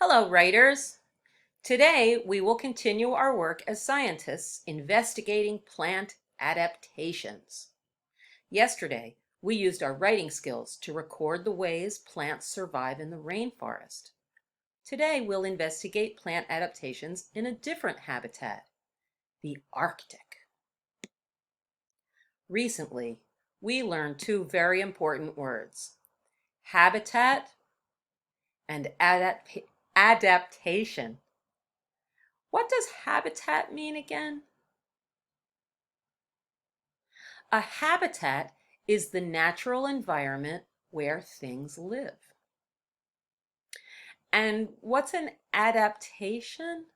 Hello, writers. Today, we will continue our work as scientists investigating plant adaptations. Yesterday, we used our writing skills to record the ways plants survive in the rainforest. Today, we'll investigate plant adaptations in a different habitat, the Arctic. Recently, we learned two very important words, habitat and adaptation. What does habitat mean again? A habitat is the natural environment where things live. And what's an adaptation?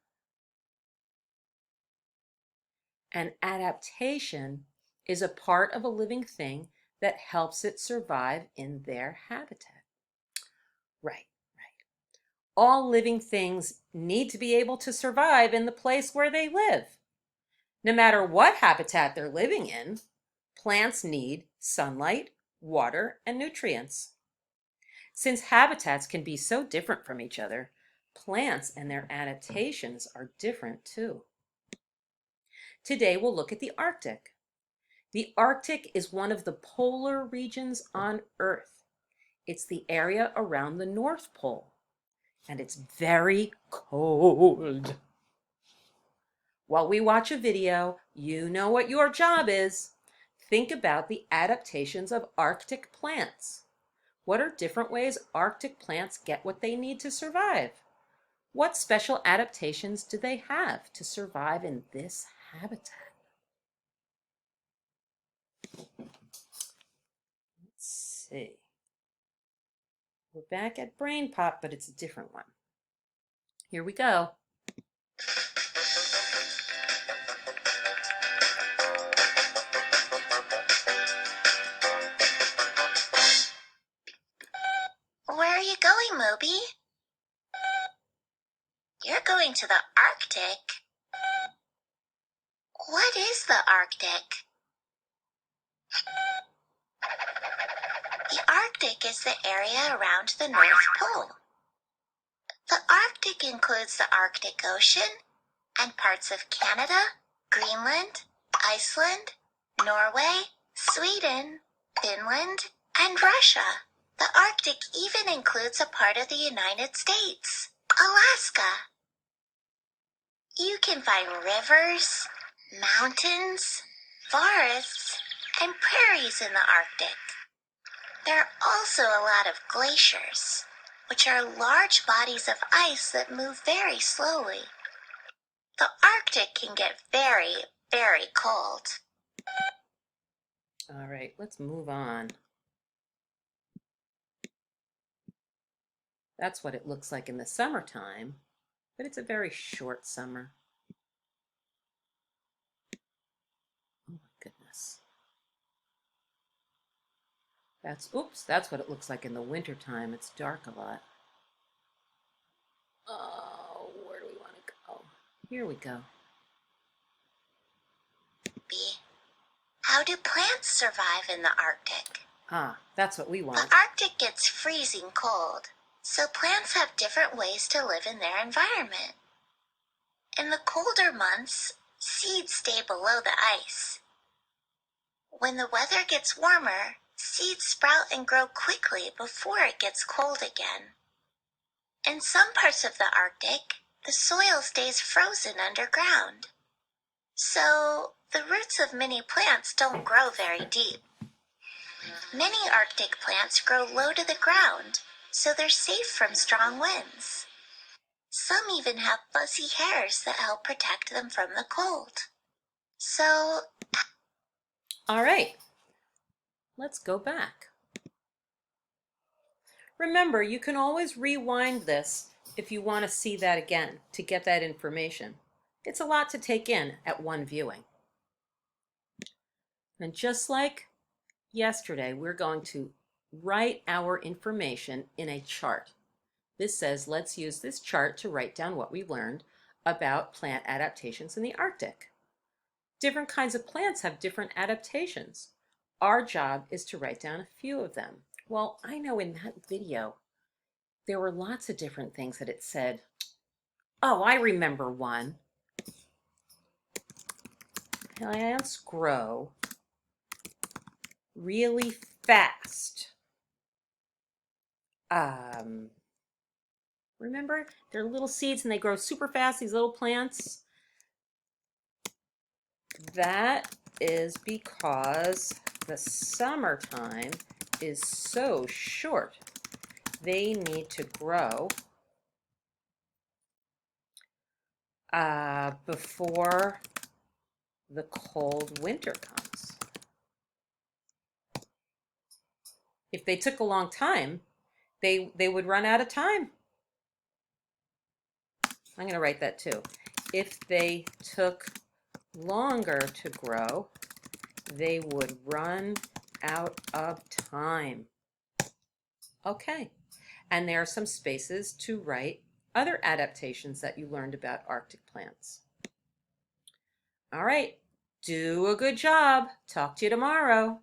An adaptation is a part of a living thing that helps it survive in their habitat. Right. All living things need to be able to survive in the place where they live. No matter what habitat they're living in, plants need sunlight, water, and nutrients. Since habitats can be so different from each other, plants and their adaptations are different too. Today we'll look at the Arctic. The Arctic is one of the polar regions on Earth. It's the area around the North Pole, and it's very cold. While we watch a video, you know what your job is. Think about the adaptations of Arctic plants. What are different ways Arctic plants get what they need to survive? What special adaptations do they have to survive in this habitat? Let's see. We're back at Brain Pop, but it's a different one. Here we go. Where are you going, Moby? You're going to the Arctic. What is the Arctic? The Arctic is the area around the North Pole. The Arctic includes the Arctic Ocean and parts of Canada, Greenland, Iceland, Norway, Sweden, Finland, and Russia. The Arctic even includes a part of the United States, Alaska. You can find rivers, mountains, forests, and prairies in the Arctic. There are also a lot of glaciers, which are large bodies of ice that move very slowly. The Arctic can get very, very cold. All right, let's move on. That's what it looks like in the summertime, but it's a very short summer. Oh my goodness. That's what it looks like in the wintertime. It's dark a lot. Oh, where do we want to go? Here we go. How do plants survive in the Arctic? Ah, that's what we want. The Arctic gets freezing cold, so plants have different ways to live in their environment. In the colder months, seeds stay below the ice. When the weather gets warmer, seeds sprout and grow quickly before it gets cold again. In some parts of the Arctic, the soil stays frozen underground. So, the roots of many plants don't grow very deep. Many Arctic plants grow low to the ground, so they're safe from strong winds. Some even have fuzzy hairs that help protect them from the cold. So, all right, let's go back. Remember, you can always rewind this if you want to see that again to get that information. It's a lot to take in at one viewing. And just like yesterday, we're going to write our information in a chart. This says, let's use this chart to write down what we learned about plant adaptations in the Arctic. Different kinds of plants have different adaptations. Our job is to write down a few of them. Well, I know in that video, there were lots of different things that it said. Oh, I remember one. Plants grow really fast. Um, Remember, they're little seeds and they grow super fast, these little plants. That is because the summertime is so short. They need to grow before the cold winter comes. If they took a long time, they would run out of time. I'm going to write that too. If they took longer to grow, they would run out of time. Okay, and there are some spaces to write other adaptations that you learned about Arctic plants. All right, do a good job. Talk to you tomorrow.